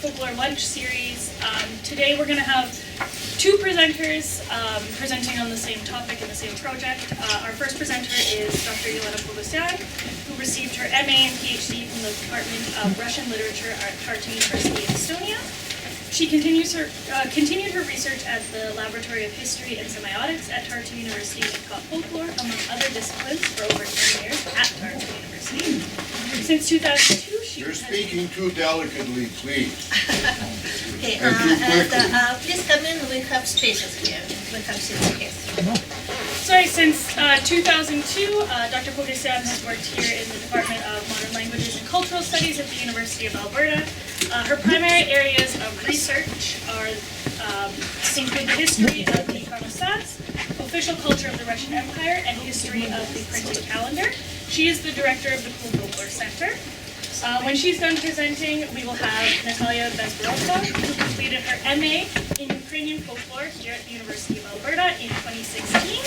Folklore Lunch series. Today we're going to have two presenters presenting on the same topic and the same project. Our first presenter is Dr. Jelena Pogosjan, who received her MA and PhD from the Department of Russian Literature at Tartu University in Estonia. She continued her research at the Laboratory of History and Semiotics at Tartu University and taught folklore, among other disciplines, for over 10 years at Tartu University. Since 2002, You're speaking too delicately, please. Okay, please come in. We have spaces here. We have seats here. Sorry, since 2002, Dr. Pogosjan has worked here in the Department of Modern Languages and Cultural Studies at the University of Alberta. Her primary areas of research include the history of the Kyiv, official culture of the Russian Empire, and history of the printed calendar. She is the director of the Folklore Center. When she's done presenting, we will have Nataliya Bezborodova, who completed her MA in Ukrainian folklore here at the University of Alberta in 2016.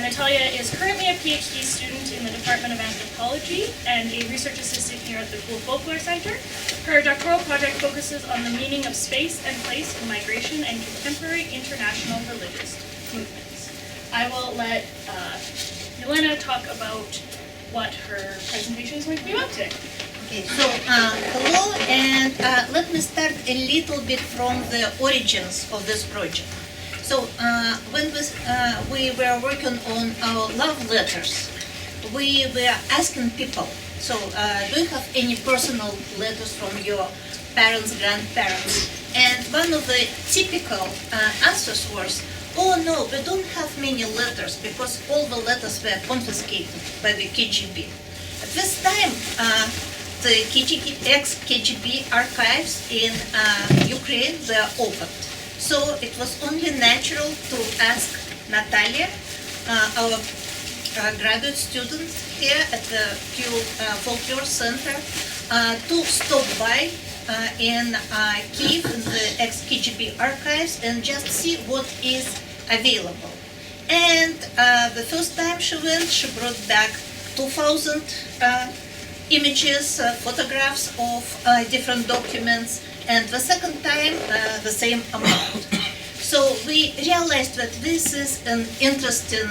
Nataliya is currently a PhD student in the Department of Anthropology and a research assistant here at the Folklore Center. Her doctoral project focuses on the meaning of space and place in migration and contemporary international religious movements. I will let Jelena talk about what her presentation is going to be about today. Okay, so hello, and let me start a little bit from the origins of this project. So when we were working on our love letters, we were asking people, so do you have any personal letters from your parents, grandparents? And one of the typical answers was, oh no, we don't have many letters because all the letters were confiscated by the KGB. At this time, the ex-KGB archives in Ukraine were opened. So it was only natural to ask Nataliya, our graduate student here at the Folklore Center, to stop by in Kyiv, in the ex-KGB archives, and just see what is available. And the first time she went, she brought back 2,000 images, photographs of different documents, and the second time the same amount. So we realized that this is an interesting,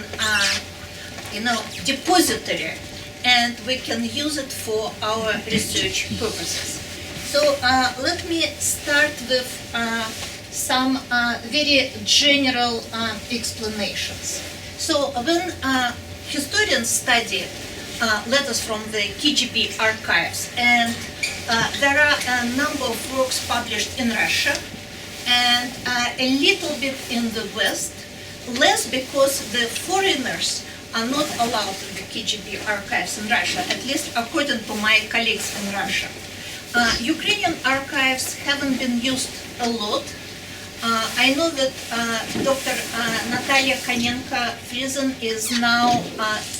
depository, and we can use it for our research purposes. So let me start with some very general explanations. So when historians study letters from the KGB archives, and there are a number of works published in Russia and a little bit in the West, less because the foreigners are not allowed in the KGB archives in Russia, at least according to my colleagues in Russia. Ukrainian archives haven't been used a lot. I know that Dr. Nataliya Konenko-Friesen is now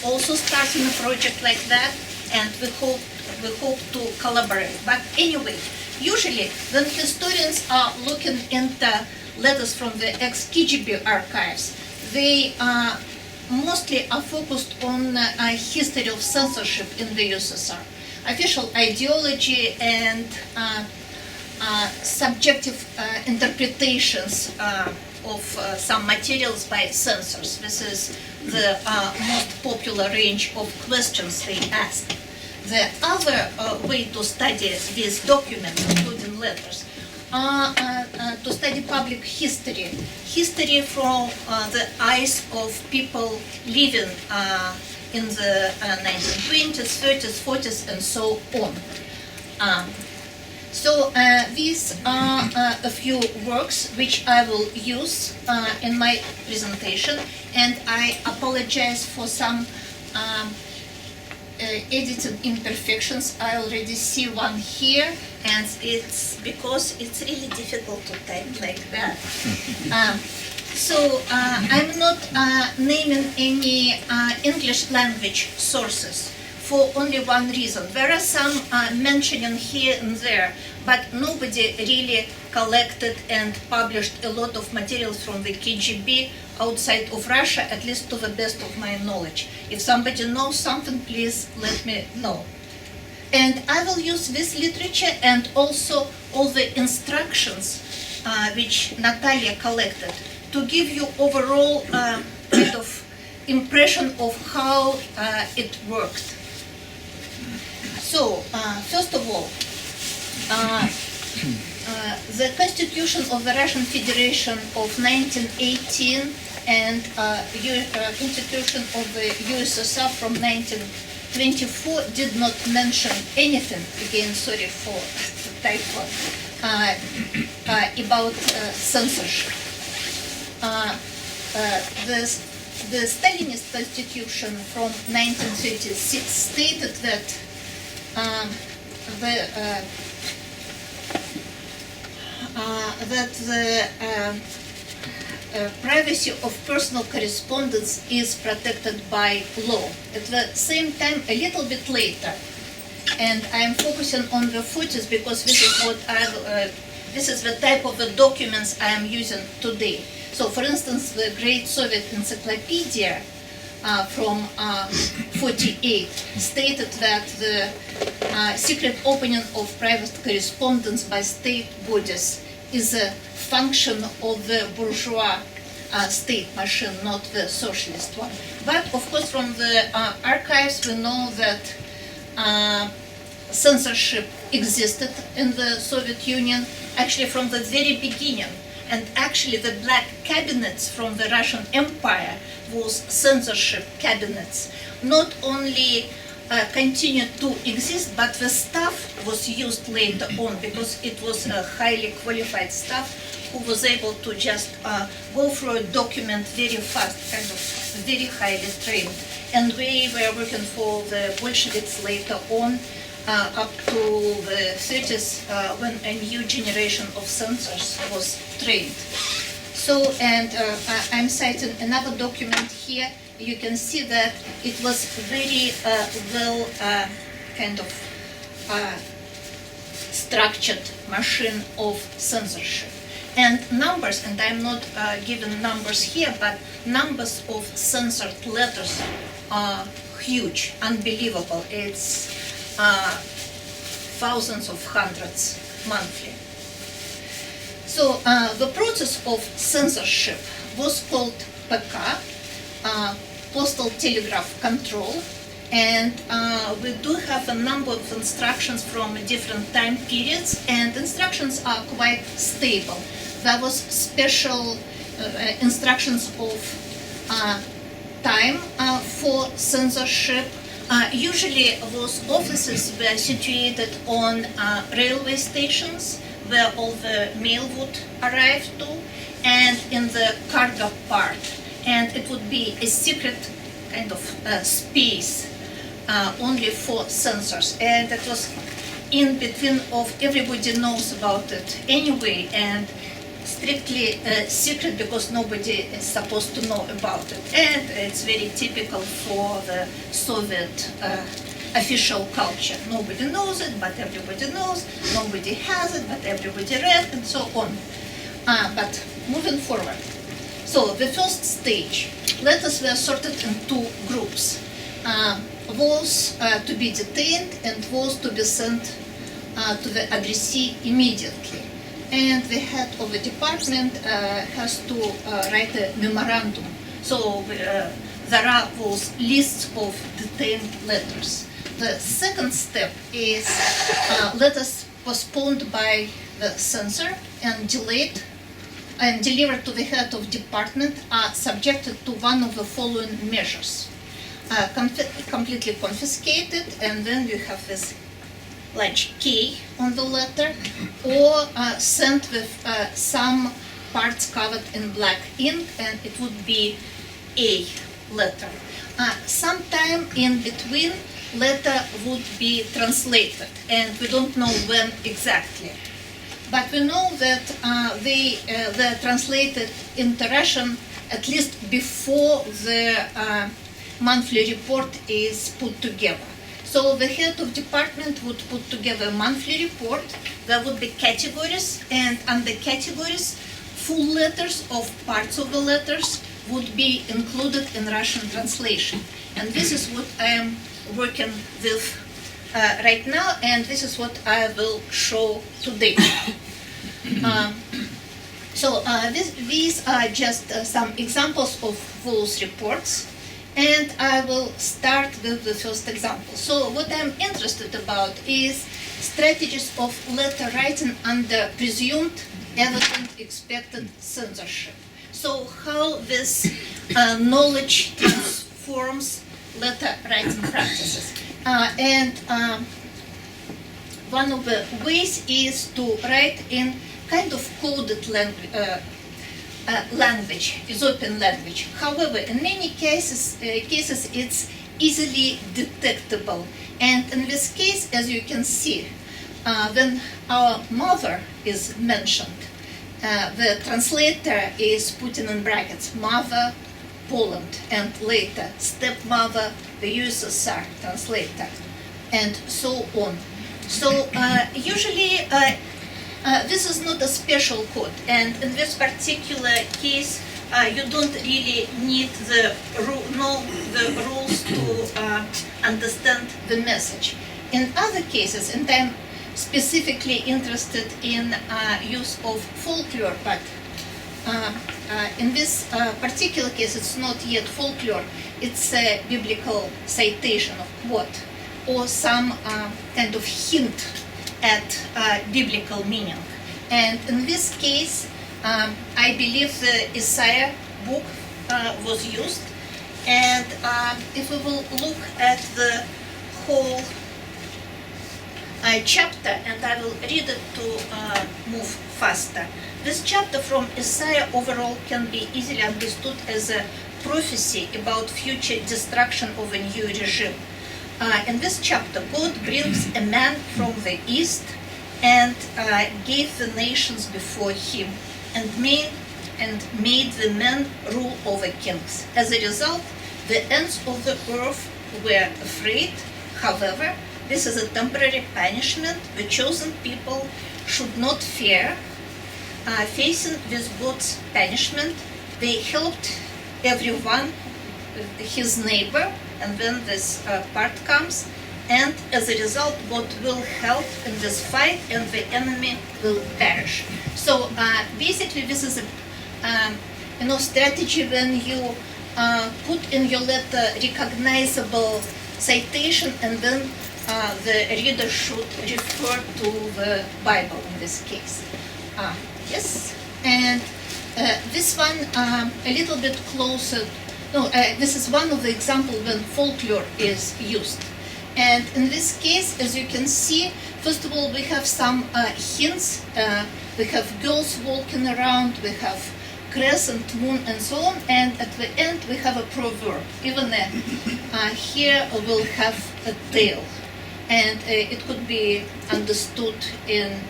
also starting a project like that, and we hope to collaborate. But anyway, usually when historians are looking into letters from the ex-KGB archives, they mostly are focused on history of censorship in the USSR, official ideology, and subjective interpretations of some materials by censors. This is the most popular range of questions they ask. The other way to study these documents, including letters, are to study public history from the eyes of people living in the 1920s, 30s, 40s, and so on. So these are a few works which I will use in my presentation, and I apologize for some editing imperfections. I already see one here, and it's because it's really difficult to type like that. So I'm not naming any English language sources for only one reason. There are some mentioning here and there, but nobody really collected and published a lot of materials from the KGB outside of Russia, at least to the best of my knowledge. If somebody knows something, please let me know. And I will use this literature and also all the instructions which Nataliya collected to give you overall kind of impression of how it worked. So, first of all, the Constitution of the Russian Federation of 1918 and Constitution of the USSR from 1924 did not mention anything, again, sorry for the typo, about censorship. The Stalinist Constitution from 1936 stated that the privacy of personal correspondence is protected by law. At the same time, a little bit later, and I am focusing on the photos because this is what this is the type of the documents I am using today. So, for instance, the Great Soviet Encyclopedia from 48 stated that the secret opening of private correspondence by state bodies is a function of the bourgeois state machine, not the socialist one. But, of course, from the archives we know that censorship existed in the Soviet Union, actually from the very beginning. And actually the black cabinets from the Russian Empire was censorship cabinets. Not only continued to exist, but the staff was used later on because it was a highly qualified staff who was able to just go through a document very fast, kind of very highly trained. And we were working for the Bolsheviks later on, up to the 30s, when a new generation of censors was trained. So, and I'm citing another document here. You can see that it was very well kind of structured machine of censorship. And numbers, and I'm not giving numbers here, but numbers of censored letters are huge, unbelievable. It's thousands of hundreds monthly. So the process of censorship was called PK, Postal Telegraph Control, and we do have a number of instructions from different time periods, and instructions are quite stable. There was special instructions of time for censorship. Usually those offices were situated on railway stations where all the mail would arrive to, and in the cargo part. And it would be a secret kind of space only for censors. And it was in between of everybody knows about it anyway, and strictly secret because nobody is supposed to know about it. And it's very typical for the Soviet official culture. Nobody knows it, but everybody knows. Nobody has it, but everybody read, and so on. But moving forward. So the first stage, letters were sorted in two groups. Those to be detained and those to be sent to the addressee immediately. And the head of the department has to write a memorandum. So there are those lists of detained letters. The second step is letters postponed by the censor and delayed and delivered to the head of department are subjected to one of the following measures. Completely confiscated, and then you have this large K on the letter, or sent with some parts covered in black ink, and it would be A letter. Sometime in between, letter would be translated, and we don't know when exactly. But we know that they're translated into Russian at least before the monthly report is put together. So the head of department would put together a monthly report. There would be categories, and under categories, full letters of parts of the letters would be included in Russian translation. And this is what I am working with right now, and this is what I will show today. These are just some examples of those reports, and I will start with the first example. So what I'm interested about is strategies of letter writing under presumed, evident, expected censorship. So how this knowledge transforms letter writing practices. One of the ways is to write in kind of coded language, is open language. However, in many cases it's easily detectable. And in this case, as you can see, when our mother is mentioned, the translator is putting in brackets mother, Poland, and later stepmother, the USSR translator, and so on. So usually this is not a special code, and in this particular case, you don't really need know the rules to understand the message. In other cases, and I'm specifically interested in use of folklore, but in this particular case, it's not yet folklore, it's a biblical citation of quote, or some kind of hint at biblical meaning. And in this case, I believe the Isaiah book was used. And if we will look at the whole chapter, and I will read it to move faster. This chapter from Isaiah overall can be easily understood as a prophecy about future destruction of a new regime. In this chapter, God brings a man from the east and gave the nations before him and made the men rule over kings. As a result, the ends of the earth were afraid. However, this is a temporary punishment the chosen people should not fear. Facing with God's punishment, they helped everyone, his neighbor, and then this part comes, and as a result, God will help in this fight, and the enemy will perish. So basically, this is a strategy when you put in your letter recognizable citation, and then the reader should refer to the Bible in this case. Yes, and this one a little bit closer. No, this is one of the examples when folklore is used. And in this case, as you can see, first of all, we have some hints. We have girls walking around, we have crescent moon, and so on. And at the end, we have a proverb. Even here, we'll have a tale. And it could be understood in,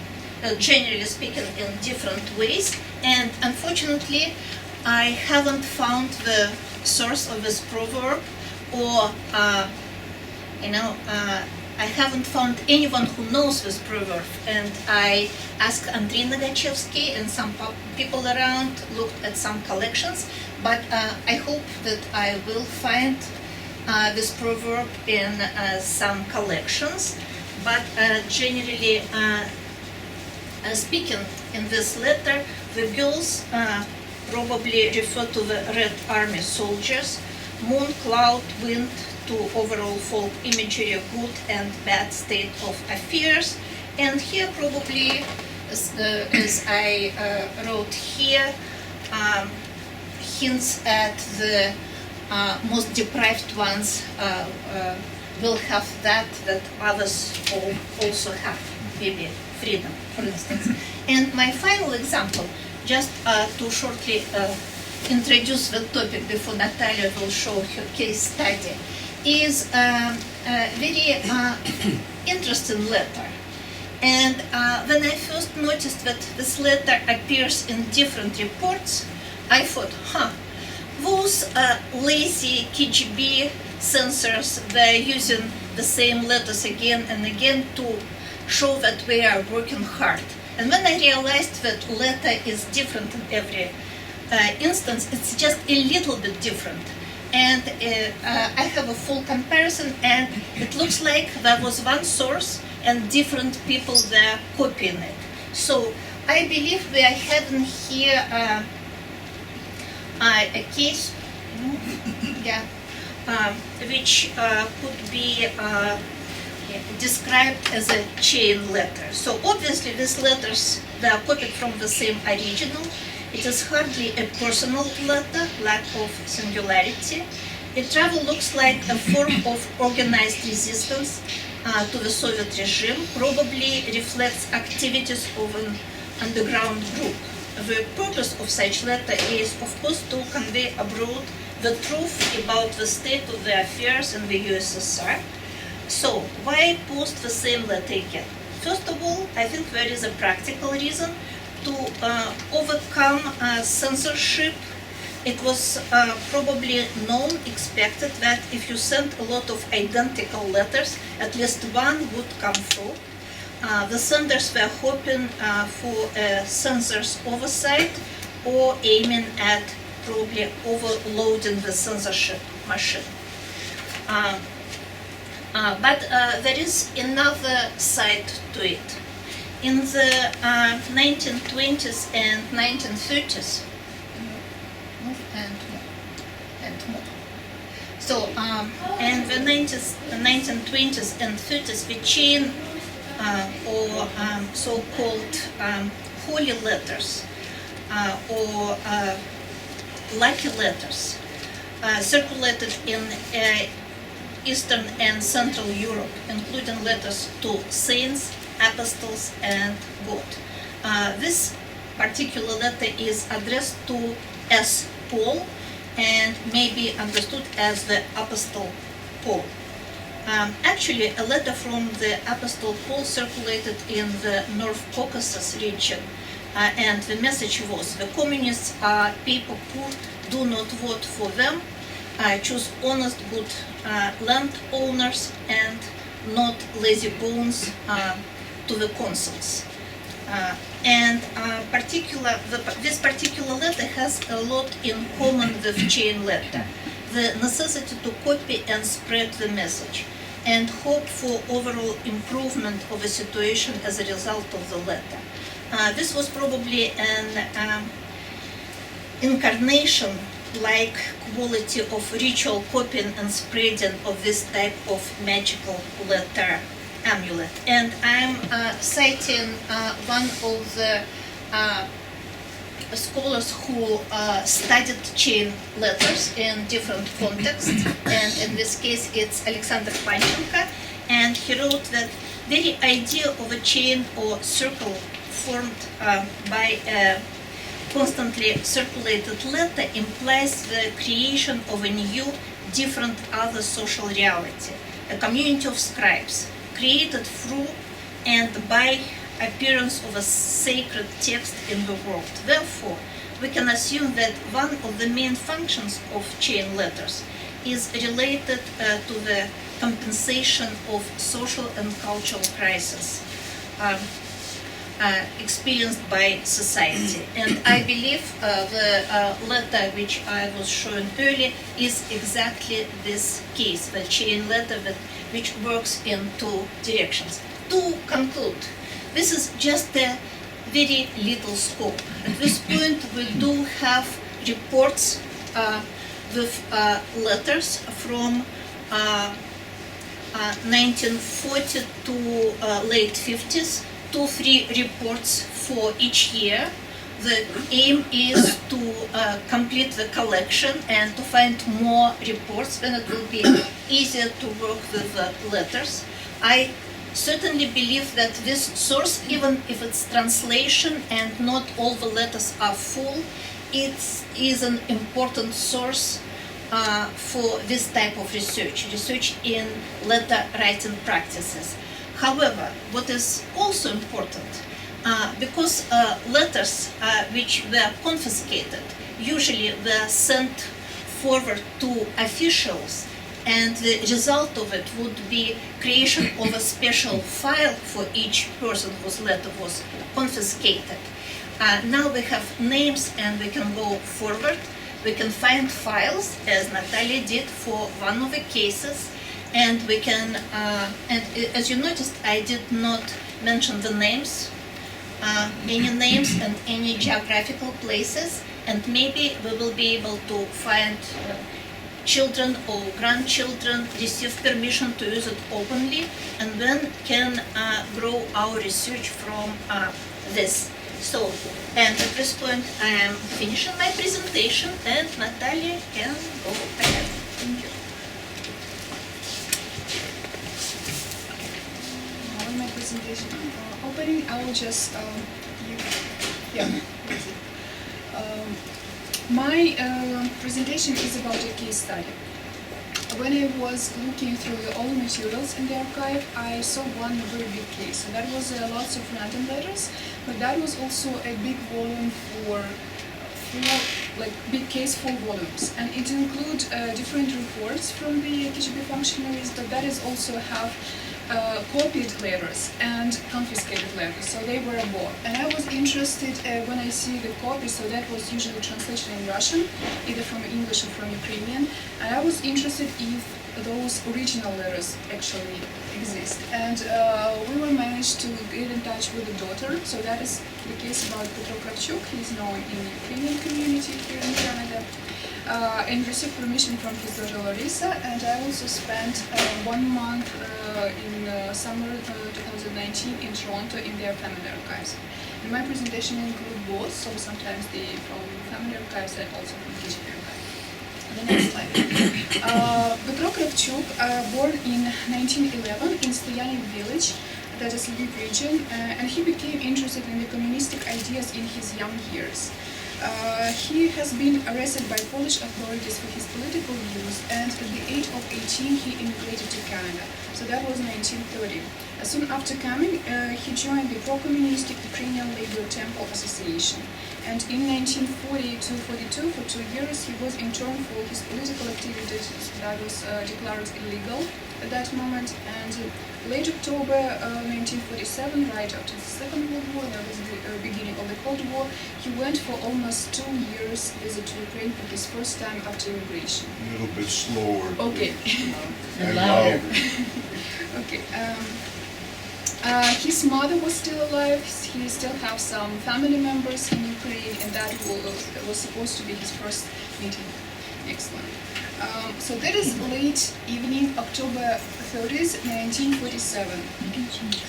generally speaking, in different ways. And unfortunately, I haven't found the source of this proverb, or I haven't found anyone who knows this proverb. And I asked Andrei Nagachevsky and some people around, looked at some collections, but I hope that I will find this proverb in some collections. But generally speaking, in this letter, the girls probably refer to the Red Army soldiers, moon, cloud, wind, to overall folk imagery of good and bad state of affairs. And here probably, as I wrote here, hints at the most deprived ones will have that others also have, maybe freedom, for instance. And my final example, just to shortly introduce the topic before Nataliya will show her case study, is a very interesting letter. And when I first noticed that this letter appears in different reports, I thought, those lazy KGB censors, they're using the same letters again and again to show that we are working hard. And when I realized that letter is different in every instance, it's just a little bit different. and I have a full comparison, and it looks like there was one source and different people were copying it. So I believe we are having here a case, yeah, which could be described as a chain letter. So obviously these letters, they are copied from the same original. It is hardly a personal letter, lack of singularity. It rather looks like a form of organized resistance to the Soviet regime, probably reflects activities of an underground group. The purpose of such letter is, of course, to convey abroad the truth about the state of the affairs in the USSR. So, why post the same letter again? First of all, I think there is a practical reason to overcome censorship. It was probably known, expected that if you send a lot of identical letters, at least one would come through. The senders were hoping for a censor's oversight or aiming at probably overloading the censorship machine. But there is another side to it. In the 1920s and 1930s, so in the 1920s and 30s, the chain or so-called holy letters or lucky letters circulated in Eastern and Central Europe, including letters to saints, apostles, and God. This particular letter is addressed to S. Paul and may be understood as the Apostle Paul. Actually, a letter from the Apostle Paul circulated in the North Caucasus region, and the message was: the communists are people poor, do not vote for them, choose honest, good landowners, and not lazy bones to the consuls. This particular letter has a lot in common with chain letter: the necessity to copy and spread the message, and hope for overall improvement of the situation as a result of the letter. This was probably an incarnation-like quality of ritual copying and spreading of this type of magical letter amulet. And I'm citing one of the scholars who studied chain letters in different contexts, and in this case it's Alexander Panchenko, and he wrote that very idea of a chain or circle formed by a constantly circulated letter implies the creation of a new, different other social reality, a community of scribes, created through and by appearance of a sacred text in the world. Therefore, we can assume that one of the main functions of chain letters is related to the compensation of social and cultural crisis experienced by society. And I believe the letter which I was showing earlier is exactly this case, the chain letter which works in two directions. To conclude, this is just a very little scope. At this point, we do have reports with letters from 1940 to late 50s, 2-3 reports for each year. The aim is to complete the collection and to find more reports, then it will be easier to work with the letters. I certainly believe that this source, even if it's translation and not all the letters are full, it is an important source for this type of research in letter writing practices. However, what is also important, because letters which were confiscated usually were sent forward to officials, and the result of it would be creation of a special file for each person whose letter was confiscated. Now we have names and we can go forward. we can find files, as Nataliya did for one of the cases, and we can, as you noticed, I did not mention the names, any names and any geographical places, and maybe we will be able to find children or grandchildren receive permission to use it openly, and then can grow our research from this. So, and at this point I am finishing my presentation, and Nataliya can go ahead. Thank you. Now in my presentation opening, I will just my presentation is about a case study. When I was looking through all the materials in the archive, I saw one very big case, and that was lots of random letters, but that was also a big volume for like big case, 4 volumes, and it includes different reports from the KGB functionaries, but that is also have copied letters and confiscated letters, so they were both. And I was interested when I see the copy, so that was usually translated in Russian, either from English or from Ukrainian, and I was interested if those original letters actually exist. And we were managed to get in touch with the daughter, so that is the case about Petro Kravchuk. He is known in the Ukrainian community here in Canada. And received permission from his daughter Larissa, and I also spent 1 month in summer 2019 in Toronto in their family archives. And my presentation includes both, so sometimes from family archives and also from KGB archives. The next slide. Petro Kravchuk, born in 1911 in Stoyanov village, that is Lviv region, and he became interested in the communistic ideas in his young years. He has been arrested by Polish authorities for his political views, and at the age of 18 he immigrated to Canada. So that was 1930. Soon after coming, he joined the pro-communistic Ukrainian Labor Temple Association. And in 1940-42, for 2 years, he was interned for his political activities that was declared illegal at that moment. And late October 1947, right after the Second World War, that was the beginning of the Cold War, he went for almost 2 years visit to Ukraine for his first time after immigration. A little bit slower. Okay. And louder. Okay. His mother was still alive. He still have some family members in Ukraine, and that was supposed to be his first meeting. Next one. So that is late evening, October 30th, 1947.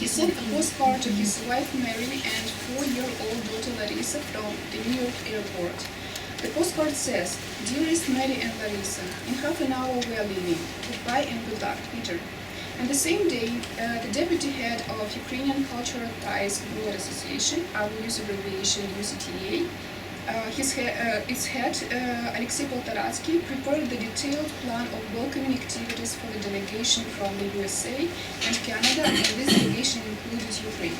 He sent a postcard to his wife Mary and 4-year-old daughter Larissa from the New York airport. The postcard says, "Dearest Mary and Larissa, in half an hour we are leaving. Goodbye and good luck, Peter." And the same day, the deputy head of Ukrainian Cultural Ties World Association, I will use abbreviation UCTA, its head, Alexei Poltoratsky, prepared the detailed plan of welcoming activities for the delegation from the USA and Canada, and this delegation included Ukraine.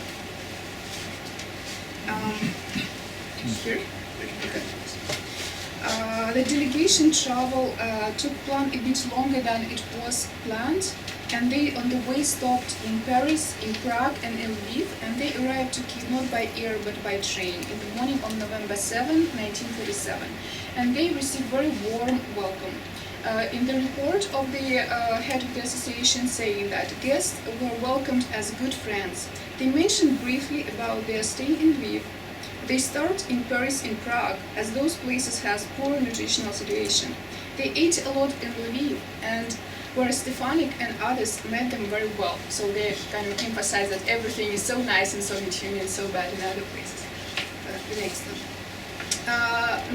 Here? The delegation travel took place a bit longer than it was planned, and they on the way stopped in Paris, in Prague and in Lviv, and they arrived to Kyiv not by air but by train in the morning of November 7, 1937, and they received very warm welcome. In the report of the head of the association saying that guests were welcomed as good friends, they mentioned briefly about their stay in Lviv. They start in Paris and Prague, as those places has poor nutritional situation. They ate a lot in Lviv, and whereas Stefanik and others met them very well, so they kind of emphasize that everything is so nice in Soviet Union, so bad in other places. The next one.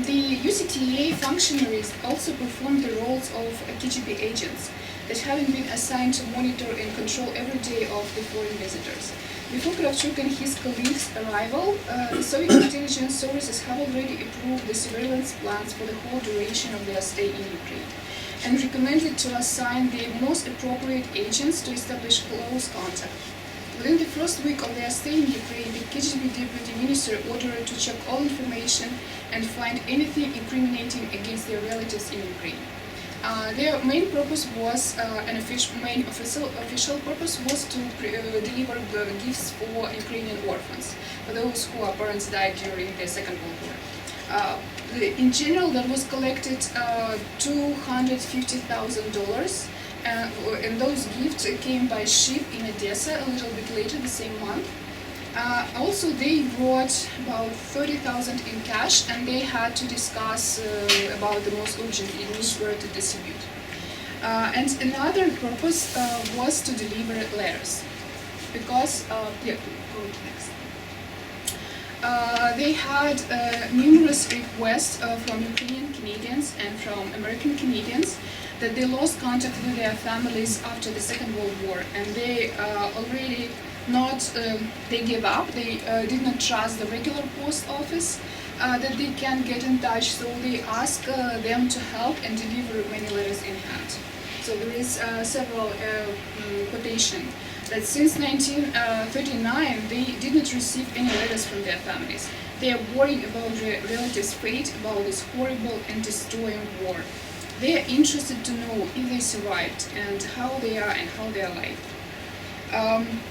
The UCTA functionaries also performed the roles of KGB agents, that having been assigned to monitor and control every day of the foreign visitors. Before Kravchuk and his colleagues' arrival, the Soviet intelligence services have already approved the surveillance plans for the whole duration of their stay in Ukraine, and recommended to assign the most appropriate agents to establish close contact. Within the first week of their stay in Ukraine, the KGB deputy minister ordered to check all information and find anything incriminating against their relatives in Ukraine. Their main purpose was, main official purpose was to deliver gifts for Ukrainian orphans, for those whose parents died during the Second World War. In general, that was collected $250,000, and those gifts came by ship in Odessa a little bit later the same month. Also, they brought about 30,000 in cash, and they had to discuss about the most urgent news where to distribute. And another purpose was to deliver letters, because go to next. They had numerous requests from Ukrainian Canadians and from American Canadians that they lost contact with their families after the Second World War, and they already they gave up. They did not trust the regular post office that they can get in touch, so they asked them to help and deliver many letters in hand. So there is several quotation that since 1939 they did not receive any letters from their families. They are worried about their relatives' fate, about this horrible and destroying war. They are interested to know if they survived and how they are and how they are alive.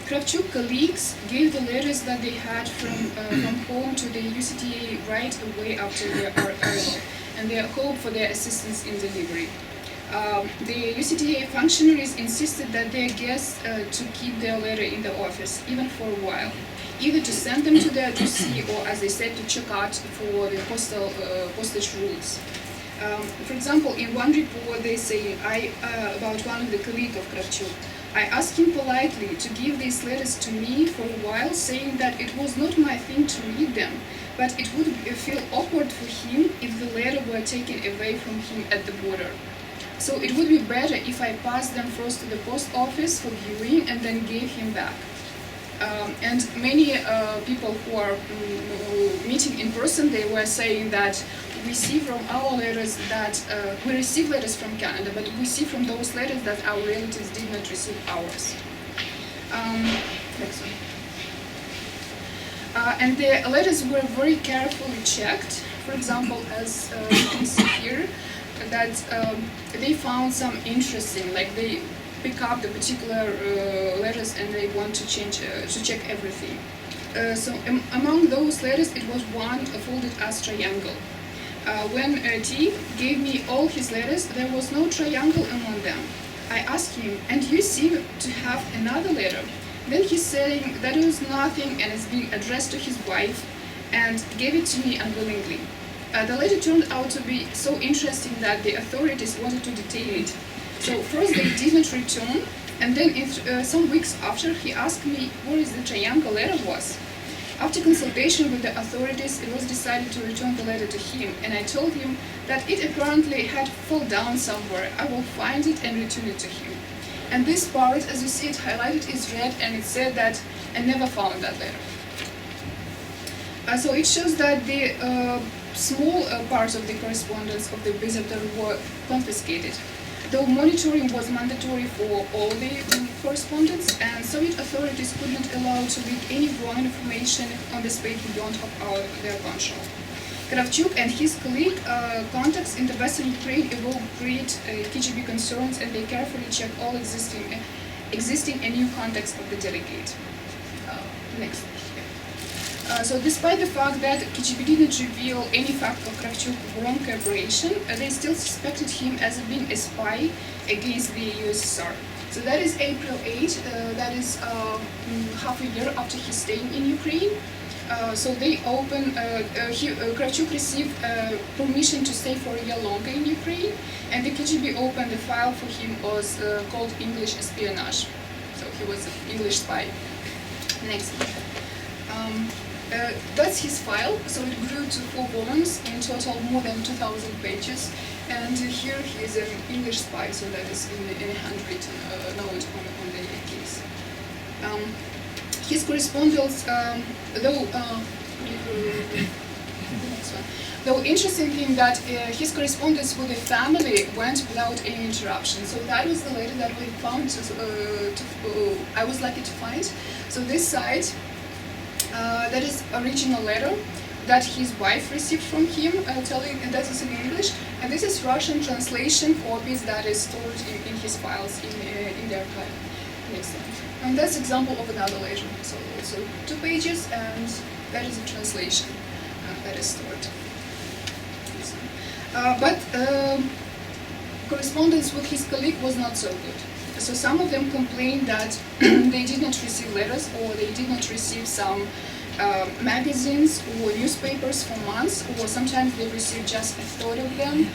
Kravchuk colleagues gave the letters that they had from home to the UCTA right away after their arrival, and they hoped for their assistance in delivery. The UCTA functionaries insisted that their guests to keep their letter in the office, even for a while, either to send them to their addressee or, as they said, to check out for the postage rules. For example, in one report they say about one of the colleagues of Kravchuk, I asked him politely to give these letters to me for a while, saying that it was not my thing to read them, but it would feel awkward for him if the letter were taken away from him at the border. So it would be better if I passed them first to the post office for viewing and then gave him back. And many people who are meeting in person, they were saying that we see from our letters that we receive letters from Canada, but we see from those letters that our relatives did not receive ours. Next one. And the letters were very carefully checked. For example, as you can see here, that they found some interesting, like they pick up the particular letters and they want to check everything. So among those letters, it was one folded as triangle. When T gave me all his letters, there was no triangle among them. I asked him, and you seem to have another letter. Then he said that it was nothing and it's being addressed to his wife, and gave it to me unwillingly. The letter turned out to be so interesting that the authorities wanted to detain it. So first they did not return, and then some weeks after he asked me where is the triangle letter was. After consultation with the authorities, it was decided to return the letter to him, and I told him that it apparently had fallen down somewhere. I will find it and return it to him. And this part, as you see it highlighted, is red, and it said that I never found that letter. So it shows that the small parts of the correspondence of the visitor were confiscated. Though monitoring was mandatory for all the correspondence, and Soviet authorities could not allow to leak any wrong information on the space beyond their control. Kravchuk and his colleague contacts in the Western Ukraine evoked great KGB concerns, and they carefully checked all existing and new contacts of the delegate. Next. So despite the fact that KGB didn't reveal any fact of Kravchuk's wrong cooperation, they still suspected him as being a spy against the USSR. So that is April 8, that is half a year after his staying in Ukraine. So they Kravchuk received permission to stay for a year longer in Ukraine, and the KGB opened a file for him was called English espionage. So he was an English spy. Next. That's his file, so it grew to 4 volumes, in total more than 2,000 pages, and here he is an English spy, so that is in a handwritten note on the case. His correspondence, though interesting thing that his correspondence with the family went without any interruption, so that was the letter that we found, I was lucky to find. So this side, that is original letter that his wife received from him, telling, and that is in English, and this is Russian translation copies that is stored in his files in the archive. Next one. And that's example of another letter. So also 2 pages, and that is a translation that is stored. But correspondence with his colleague was not so good. So some of them complained that they did not receive letters, or they did not receive some magazines or newspapers for months, or sometimes they received just a third of them,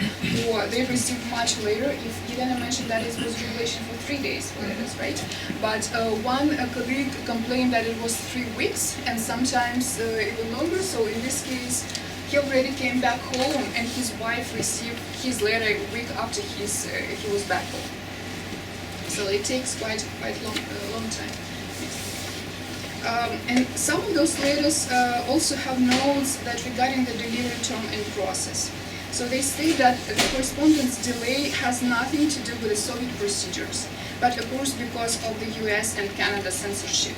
or they received much later. If Jelena mentioned that it was regulation for 3 days for letters, right? But one colleague complained that it was 3 weeks and sometimes even longer. So in this case, he already came back home, and his wife received his letter a week after he was back home. So it takes quite long time. And some of those letters also have notes that regarding the delivery term and process. So they state that the correspondence delay has nothing to do with the Soviet procedures, but occurs because of the US and Canada censorship.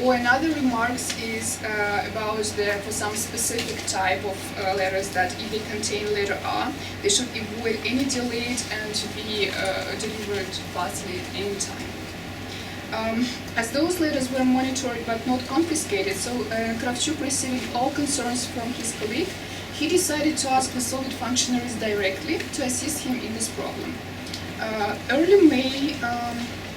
Or another remarks is about for some specific type of letters that if they contain letter R, they should avoid any delayed and to be delivered fastly at any time. As those letters were monitored but not confiscated, so Kravchuk receiving all concerns from his colleague, he decided to ask the Soviet functionaries directly to assist him in this problem. Early May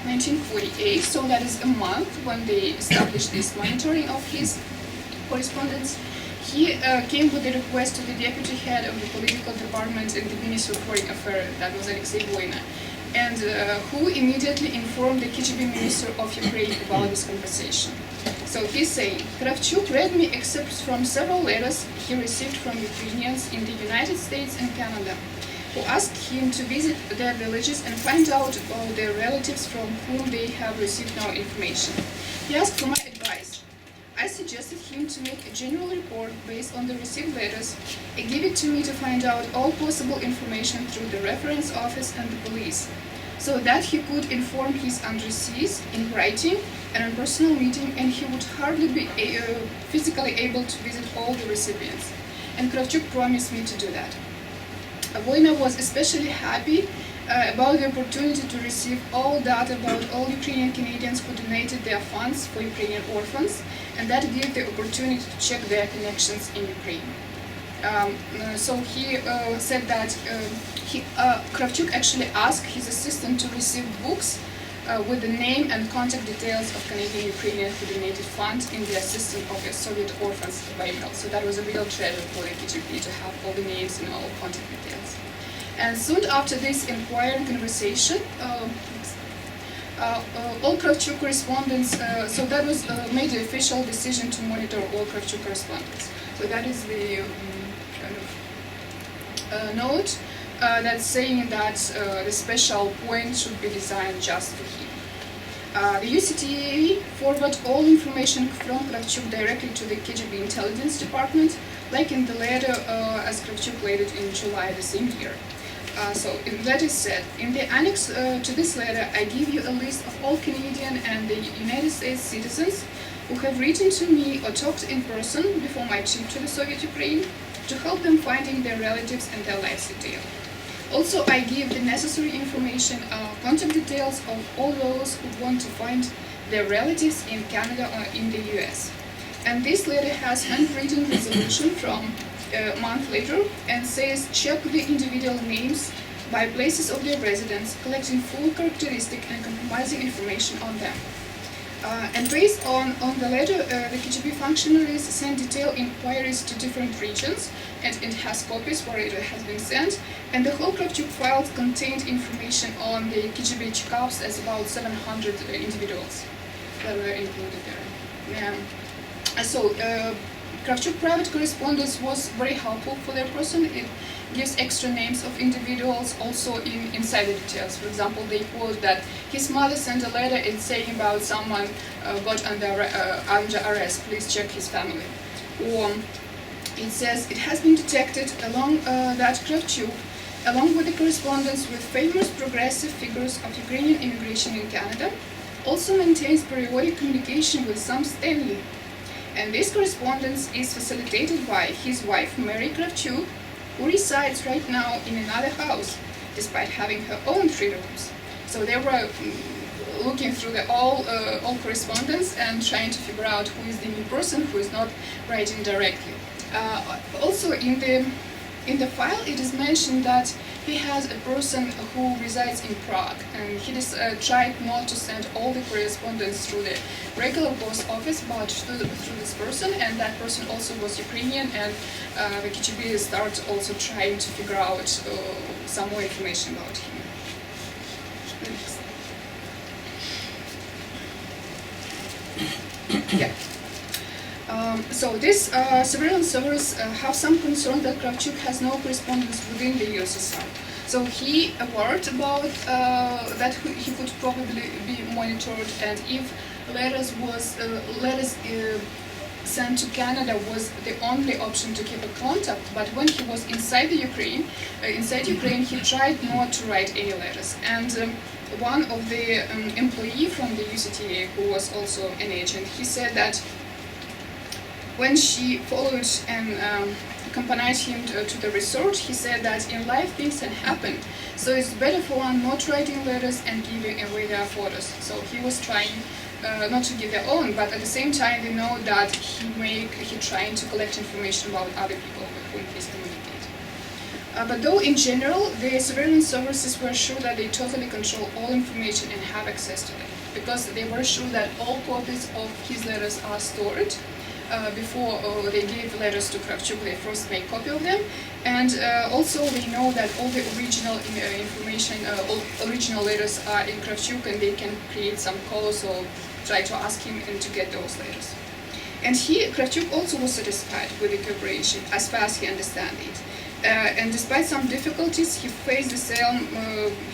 1948, so that is a month when they established this monitoring of his correspondence, he came with a request to the deputy head of the political department in the Ministry of Foreign Affairs, that was Jelena, and who immediately informed the KGB Minister of Ukraine about this conversation. So he's saying, Kravchuk read me excerpts from several letters he received from Ukrainians in the United States and Canada, who asked him to visit their villages and find out about their relatives from whom they have received no information. He asked for my advice. I suggested him to make a general report based on the received letters and give it to me to find out all possible information through the reference office and the police, so that he could inform his addressees in writing and in personal meeting, and he would hardly be physically able to visit all the recipients. And Kravchuk promised me to do that. Jelena was especially happy about the opportunity to receive all data about all Ukrainian Canadians who donated their funds for Ukrainian orphans, and that gave the opportunity to check their connections in Ukraine. So he said that Kravchuk actually asked his assistant to receive books with the name and contact details of Canadian Ukrainians who donated funds in the assistance of the Soviet orphans by mail. So that was a real treasure for the KGB to have all the names and all contact details. And soon after this inquiry conversation, all Kravchuk correspondence, so that was made the official decision to monitor all Kravchuk correspondence. So that is the kind of note that's saying that the special point should be designed just for him. The UCTA forwarded all information from Kravchuk directly to the KGB intelligence department, like in the letter as Kravchuk laid it in July the same year. So in the letter said, in the annex to this letter, I give you a list of all Canadian and the United States citizens who have written to me or talked in person before my trip to the Soviet Ukraine to help them finding their relatives and their lives detail. Also, I give the necessary information, contact details of all those who want to find their relatives in Canada or in the US. And this letter has handwritten resolution from a month later and says check the individual names by places of their residence, collecting full characteristic and compromising information on them. And based on the letter, the KGB functionaries sent detailed inquiries to different regions, and it has copies where it has been sent, and the whole Kravchuk files contained information on the KGB checkups as about 700 individuals that were included there. So Kravchuk private correspondence was very helpful for their person. It gives extra names of individuals also inside the details. For example, they quote that his mother sent a letter and saying about someone got under arrest, please check his family. Or it says it has been detected along that Kravchuk, along with the correspondence with famous progressive figures of Ukrainian immigration in Canada, also maintains periodic communication with some Stanley. And this correspondence is facilitated by his wife Mary Kravchuk, who resides right now in another house, despite having her own 3 rooms. So they were looking through all correspondence and trying to figure out who is the new person who is not writing directly. Also in the in the file it is mentioned that he has a person who resides in Prague, and he tried not to send all the correspondence through the regular post office, but through this person, and that person also was Ukrainian, and the KGB started also trying to figure out some more information about him. Yeah. So these surveillance servers have some concern that Kravchuk has no correspondence within the USSR. So he worried about that he could probably be monitored, and if letters sent to Canada was the only option to keep a contact. But when he was inside Ukraine, he tried not to write any letters. And one of the employee from the UCTA, who was also an agent, he said that when she followed and accompanied him to the resort, he said that in life things can happen, so it's better for one not writing letters and giving away their photos. So he was trying not to give their own, but at the same time they know that he trying to collect information about other people with whom he's communicating. But though in general the surveillance services were sure that they totally control all information and have access to it, because they were sure that all copies of his letters are stored. Before they gave letters to Kravchuk, they first made a copy of them, and also they know that all the original information, all original letters are in Kravchuk, and they can create some calls or try to ask him and to get those letters. And Kravchuk also was satisfied with the cooperation as far as he understood it. And despite some difficulties, he faced the same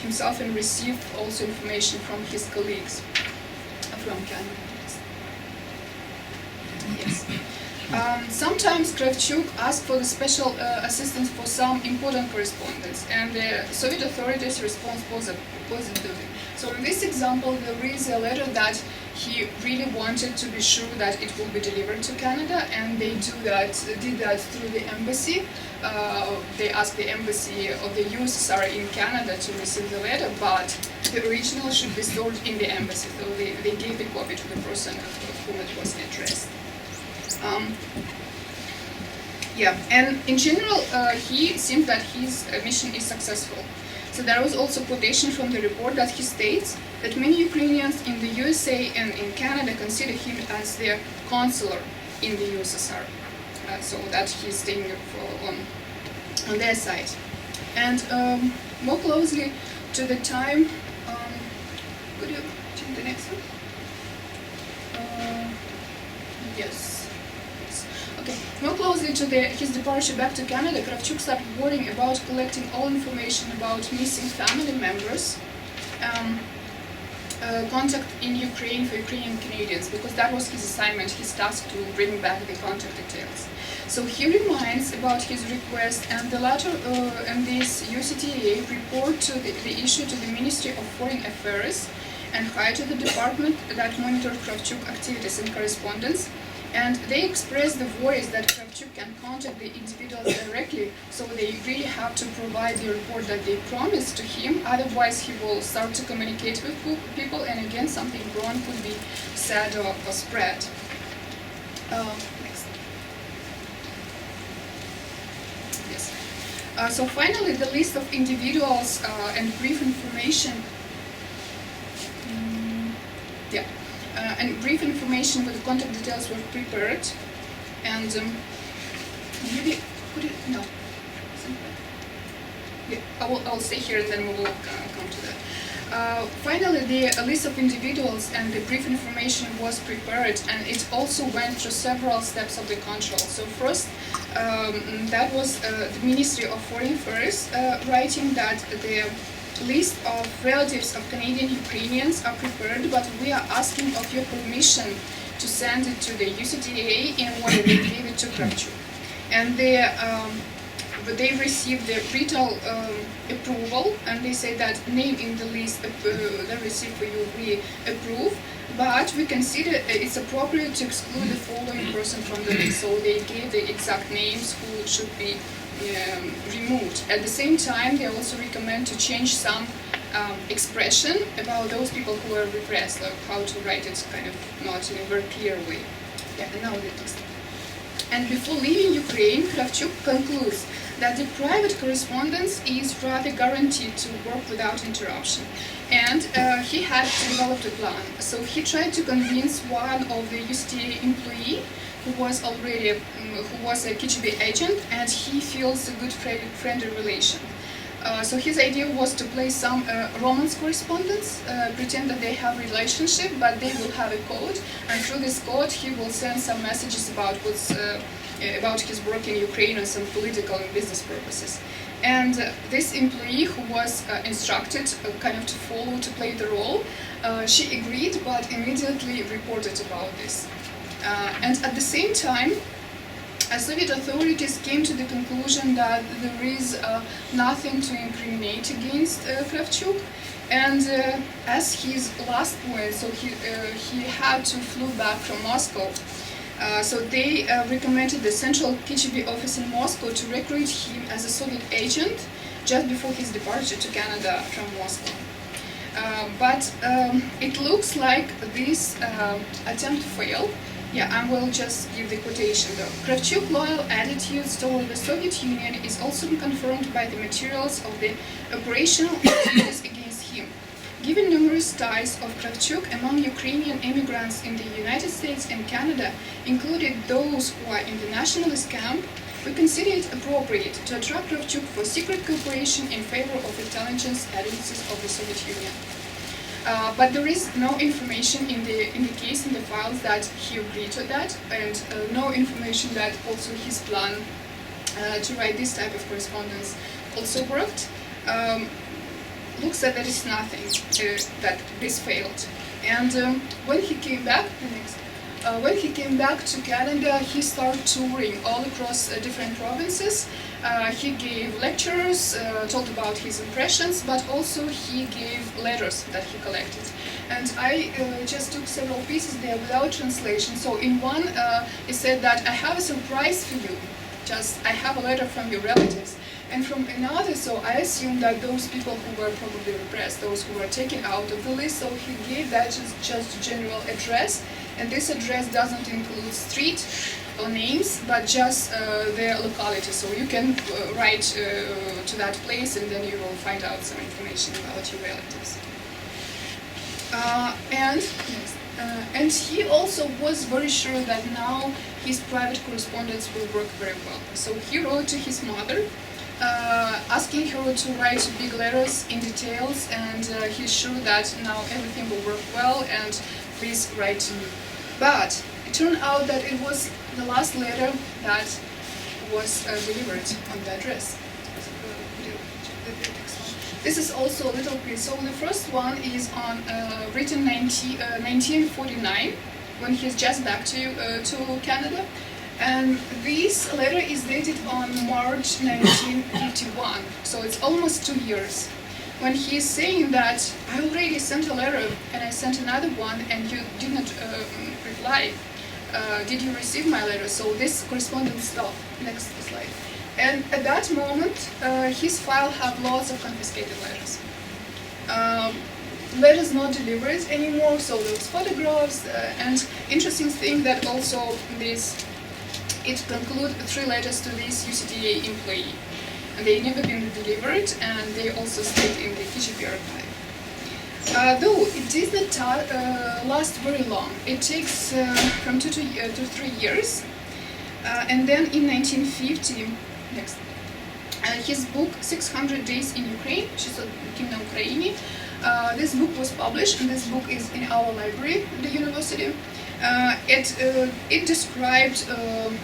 himself and received also information from his colleagues from Canada. Yes. Sometimes Kravchuk asked for the special assistance for some important correspondence, and the Soviet authorities respond positively. So in this example, there is a letter that he really wanted to be sure that it will be delivered to Canada, and they did that through the embassy. They asked the embassy of the USSR in Canada to receive the letter, but the original should be stored in the embassy. So they gave the copy to the person of whom it was addressed. And in general, he seems that his mission is successful. So there was also quotation from the report that he states that many Ukrainians in the USA and in Canada consider him as their consular in the USSR. So that he's staying on their side. And more closely to the time, could you change the next one? Yes. Okay. More closely to his departure back to Canada, Kravchuk started worrying about collecting all information about missing family members, contact in Ukraine for Ukrainian Canadians, because that was his assignment, his task to bring back the contact details. So he reminds about his request, and the latter and this UCTA report to the issue to the Ministry of Foreign Affairs and hired to the department that monitored Kravchuk activities and correspondence. And they expressed the worries that Kravchuk can contact the individuals directly, so they really have to provide the report that they promised to him, otherwise he will start to communicate with people, and again something wrong could be said or spread. Next. Yes. So finally, the list of individuals and brief information. And brief information with the contact details were prepared, and maybe could it no. Yeah, I'll stay here and then we will come to that. Finally, the list of individuals and the brief information was prepared, and it also went through several steps of the control. So first, that was the Ministry of Foreign Affairs writing that the list of relatives of Canadian Ukrainians are prepared, but we are asking of your permission to send it to the UCTA in order they gave it to Kravchuk. And they received the written approval, and they say that name in the list they received for you we approve, but we consider it's appropriate to exclude the following person from the list. So they gave the exact names who should be removed. At the same time, they also recommend to change some expression about those people who are repressed, like how to write it kind of not in a very clear way. Yeah, and now the text. And before leaving Ukraine, Kravchuk concludes that the private correspondence is rather guaranteed to work without interruption. And he had developed a plan. So he tried to convince one of the USDA employee who was already who was a KGB agent, and he feels a good friendly relation. So his idea was to play some romance correspondence, pretend that they have a relationship, but they will have a code, and through this code he will send some messages about about his work in Ukraine and some political and business purposes. And this employee who was instructed kind of to play the role, she agreed but immediately reported about this. And at the same time, Soviet authorities came to the conclusion that there is nothing to incriminate against Kravchuk, and as his last point, so he had to flew back from Moscow. So they recommended the Central KGB office in Moscow to recruit him as a Soviet agent just before his departure to Canada from Moscow. But it looks like this attempt failed. Yeah, I will just give the quotation though. Kravchuk's loyal attitudes toward the Soviet Union is also confirmed by the materials of the operational activities against him. Given numerous ties of Kravchuk among Ukrainian immigrants in the United States and Canada, including those who are in the nationalist camp, we consider it appropriate to attract Kravchuk for secret cooperation in favor of intelligence agencies of the Soviet Union. But there is no information in the case, in the files, that he agreed to that, and no information that also his plan to write this type of correspondence also worked. Looks like there is nothing that this failed. And when he came back, to Canada, he started touring all across different provinces. He gave lectures, told about his impressions, but also he gave letters that he collected. And I just took several pieces there without translation. So in one, he said that I have a surprise for you. Just, I have a letter from your relatives. And from another, so I assume that those people who were probably repressed, those who were taken out of the list, so he gave that just a general address. And this address doesn't include street or names, but just their locality. So you can write to that place, and then you will find out some information about your relatives. And he also was very sure that now his private correspondence will work very well. So he wrote to his mother, asking her to write big letters in details, and he's sure that now everything will work well, and please write to me. But it turned out that it was the last letter that was delivered on the address. This is also a little piece. So the first one is on written 1949, when he's just back to Canada. And this letter is dated on March 1951, so it's almost 2 years. When he's saying that I already sent a letter and I sent another one and you did not reply, did you receive my letter? So this correspondence stopped. Next slide. And at that moment, his file had lots of confiscated letters. Letters not delivered anymore, so those photographs, and interesting thing that also it concludes 3 letters to this USDA employee. And they never been delivered, and they also stayed in the KGB archive. Though it did not last very long, it takes from 2 to 3 years. And then in 1950, his book 600 Days in Ukraine, на Україні, this book was published, and this book is in our library at the university. It described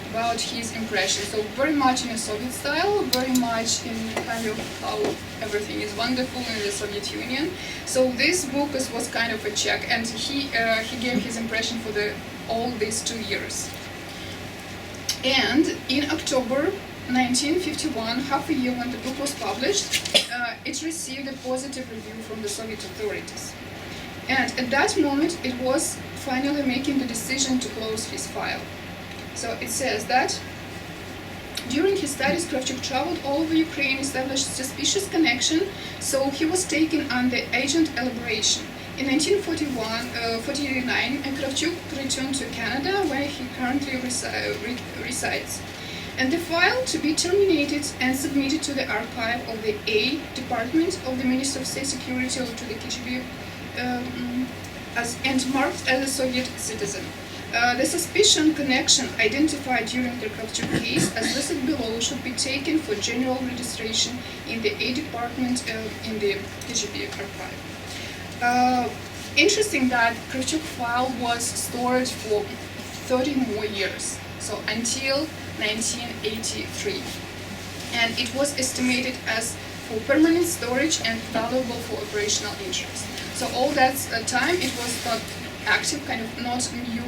about his impressions, so very much in a Soviet style, very much in kind of how everything is wonderful in the Soviet Union. So this book was kind of a check, and he gave his impression for all these 2 years. And in October 1951, half a year when the book was published, it received a positive review from the Soviet authorities. And at that moment, it was finally making the decision to close his file. So it says that during his studies, Kravchuk traveled all over Ukraine, established suspicious connection, so he was taken under agent elaboration. In 1949, Kravchuk returned to Canada, where he currently resides. and the file to be terminated and submitted to the archive of the A Department of the Ministry of State Security or to the KGB and marked as a Soviet citizen. The suspicion connection identified during the Kravchuk case as listed below should be taken for general registration in the A Department in the KGB archive. Interesting that Kravchuk file was stored for 30 more years, so until 1983. And it was estimated as for permanent storage and valuable for operational interest. So all that time it was not active, kind of not new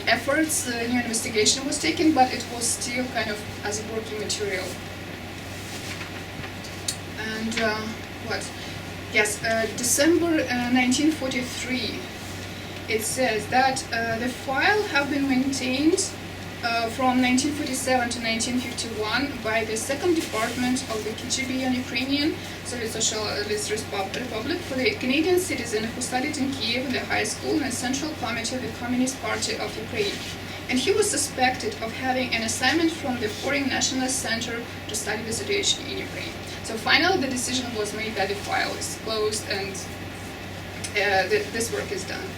efforts, new investigation was taken, but it was still kind of as a working material. And what? Yes, December 1943, it says that the file have been maintained from 1947 to 1951 by the Second Department of the KGB and Ukrainian Soviet Socialist Republic for the Canadian citizen who studied in Kyiv in the high school and Central Committee of the Communist Party of Ukraine. And he was suspected of having an assignment from the Foreign Nationalist Center to study the situation in Ukraine. So finally the decision was made that the file is closed and this work is done.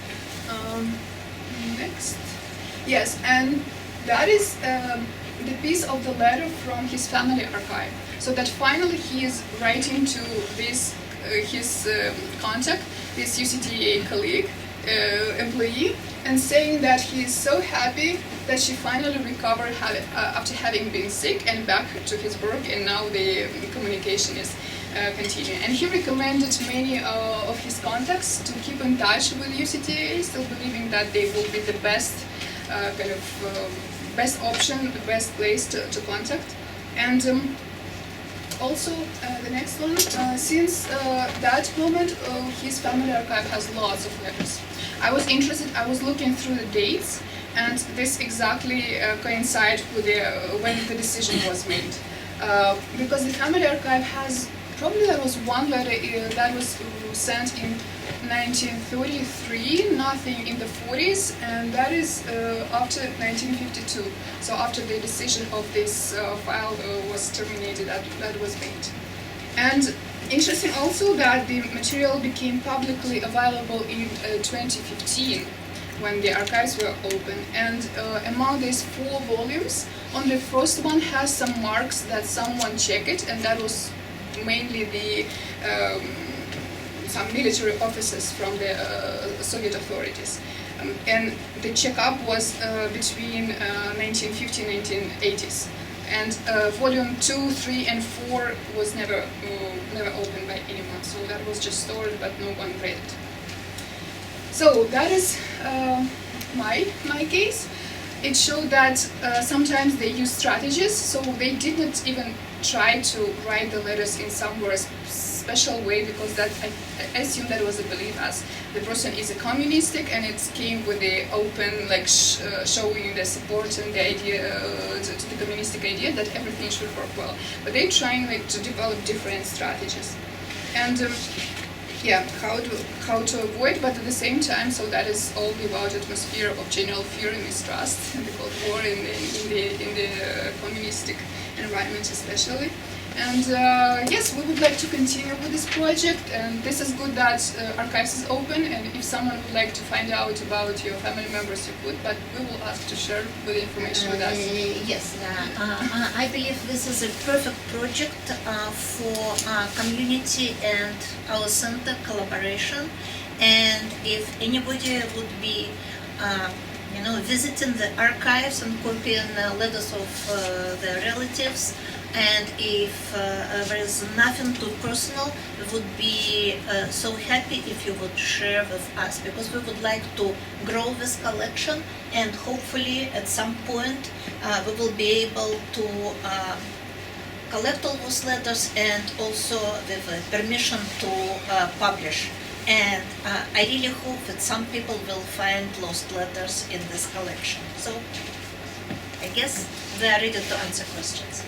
Next. Yes, and that is the piece of the letter from his family archive. So that finally he is writing to this his contact, this UCTA colleague, employee, and saying that he is so happy that she finally recovered after having been sick and back to his work, and now the communication is continuing. And he recommended many of his contacts to keep in touch with UCTA, still believing that they will be the best best option, the best place to contact. And also the next one, since that moment, his family archive has lots of letters. I was interested, I was looking through the dates, and this exactly coincides with when the decision was made. Because the family archive has, probably there was one letter that was sent in 1933, nothing in the 40s, and that is after 1952. So after the decision of this file was terminated, that was made. And interesting also that the material became publicly available in 2015 when the archives were open. And among these 4 volumes, on the first one has some marks that someone checked it, and that was mainly the some military officers from the Soviet authorities. And the checkup was between 1950 and 1980s. And volume 2, 3, and 4 was never opened by anyone. So that was just stored, but no one read it. So that is my case. It showed that sometimes they use strategies, so they did not even try to write the letters in some more special way, because that I assume that was a belief as the person is a communistic, and it came with the open, like showing the support and the idea to the communistic idea that everything should work well. But they're trying like to develop different strategies, and yeah, how to avoid, but at the same time, so that is all about atmosphere of general fear and mistrust in the Cold War, in the communistic environment especially. And yes, we would like to continue with this project, and this is good that Archives is open, and if someone would like to find out about your family members, you could, but we will ask to share the information with us. Yes, I believe this is a perfect project for community and our center collaboration, and if anybody would be visiting the archives and copying letters of their relatives, and if there is nothing too personal, we would be so happy if you would share with us, because we would like to grow this collection, and hopefully at some point we will be able to collect all those letters, and also with permission to publish. And I really hope that some people will find lost letters in this collection. So I guess they are ready to answer questions.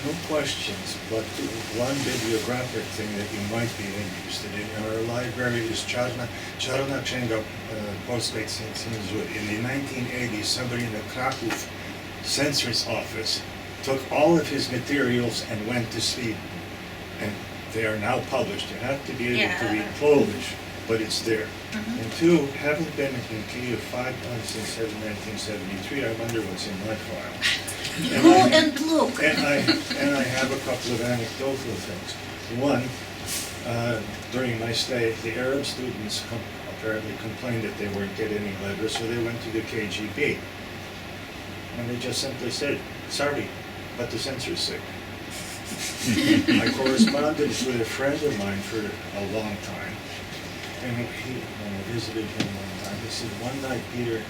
No questions, but one bibliographic thing that you might be interested in. Our library is Czarna Księga Polskiej Cenzur. In the 1980s, somebody in the Krakow censor's office took all of his materials and went to Sweden. And they are now published. You have to be able to read Polish, but it's there. And two, having been in Kyiv 5 months since 1973, I wonder what's in my file. Go and look. And I have a couple of anecdotal things. One, during my stay, the Arab students apparently complained that they weren't getting any letters, so they went to the KGB. And they just simply said, sorry, but the censor's sick. I corresponded with a friend of mine for a long time, and when I visited him one time, he said, one night, Peter,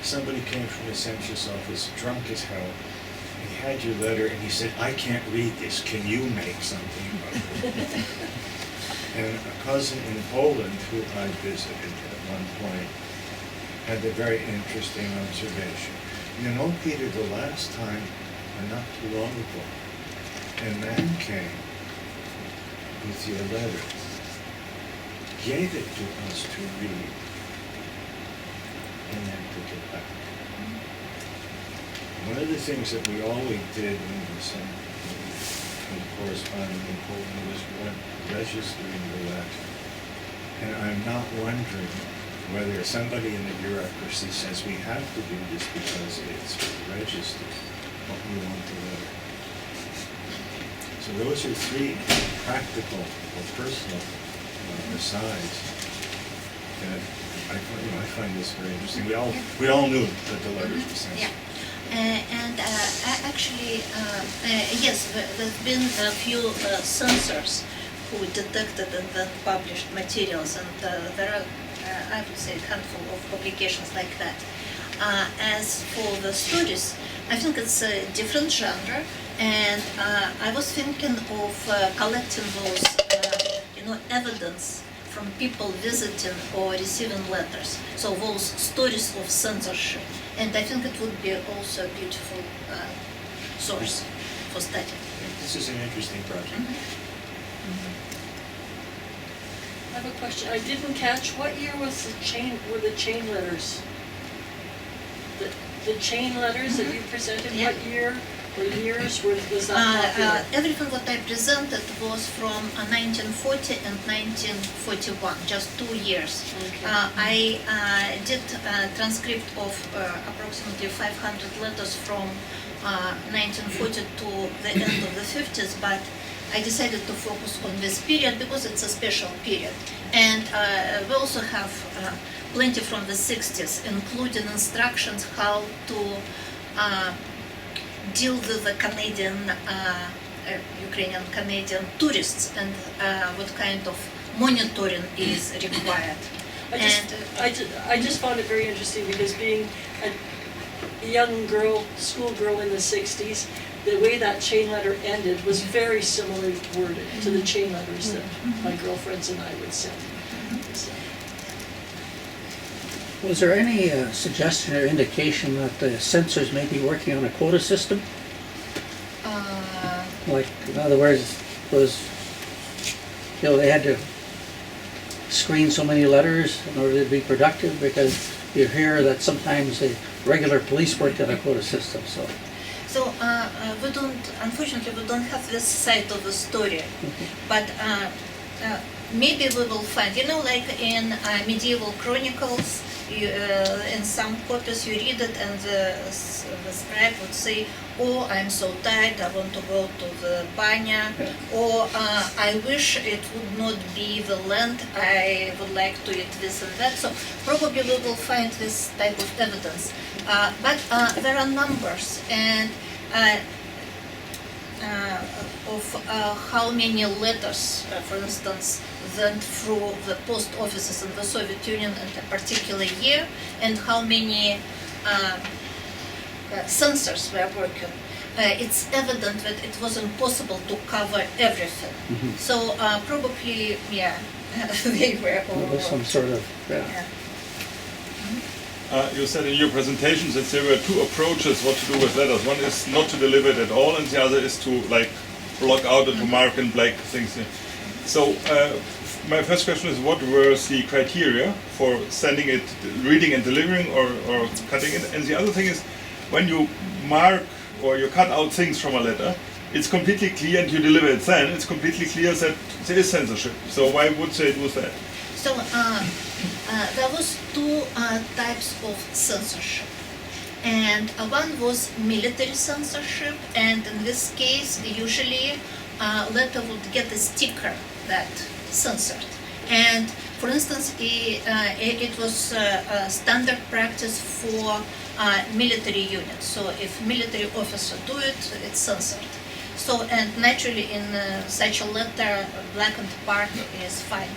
somebody came from the census office, drunk as hell. He had your letter, and he said, I can't read this. Can you make something of it? And a cousin in Poland who I visited at one point had a very interesting observation. You know, Peter, the last time, or not too long ago, a man came with your letter, gave it to us to read, and then took it back. One of the things that we always did when we was corresponding in Poland was registering the letter. And I'm not wondering whether somebody in the bureaucracy says we have to do this because it's registered, but we want the letter. So those are three practical or personal asides that I find this very interesting. We all knew that the letters were sent. Yeah. Actually, yes, there's been a few censors who detected and then published materials, and there are, I would say, a handful of publications like that. As for the stories, I think it's a different genre, and I was thinking of collecting those, evidence from people visiting or receiving letters. So those stories of censorship. And I think it would be also a beautiful source for study. This is an interesting project. I have a question. I didn't catch, what year was were the chain letters? The chain letters that you presented, Yeah. what year or years was that popular? Everything that I presented was from 1940 and 1941, just 2 years. Okay. I did a transcript of approximately 500 letters from 1940 to the end of the 50s, but I decided to focus on this period because it's a special period. And we also have plenty from the 60s, including instructions how to deal with the Ukrainian-Canadian tourists and what kind of monitoring is required. I just found it very interesting because being a young girl, schoolgirl in the 60s, the way that chain letter ended was very similarly worded to the chain letters that my girlfriends and I would send. So. Was there any suggestion or indication that the censors may be working on a quota system? Like, in other words, they had to screen so many letters in order to be productive, because you hear that sometimes the regular police worked on a quota system. So unfortunately, we don't have this side of the story, but maybe we will find, like in medieval chronicles, in some copies you read it and the scribe would say, oh, I'm so tired, I want to go to the banya, or I wish it would not be the land, I would like to eat this and that. So probably we will find this type of evidence. But there are numbers and of how many letters, for instance, went through the post offices in the Soviet Union in a particular year, and how many censors were working. It's evident that it was impossible to cover everything. So probably, they were all There was some sort of, You said in your presentations that there were two approaches what to do with letters. One is not to deliver it at all, and the other is to block out or to mark in black things. So my first question is, what were the criteria for sending it, reading and delivering, or cutting it? And the other thing is, when you mark or you cut out things from a letter, it's completely clear and you deliver it then, it's completely clear that there is censorship. So why would they do that? So there was two types of censorship. And one was military censorship, and in this case, usually letter would get a sticker that censored. And for instance, it was standard practice for military units. So if military officer do it, it's censored. So, and naturally in such a letter, blackened part is fine.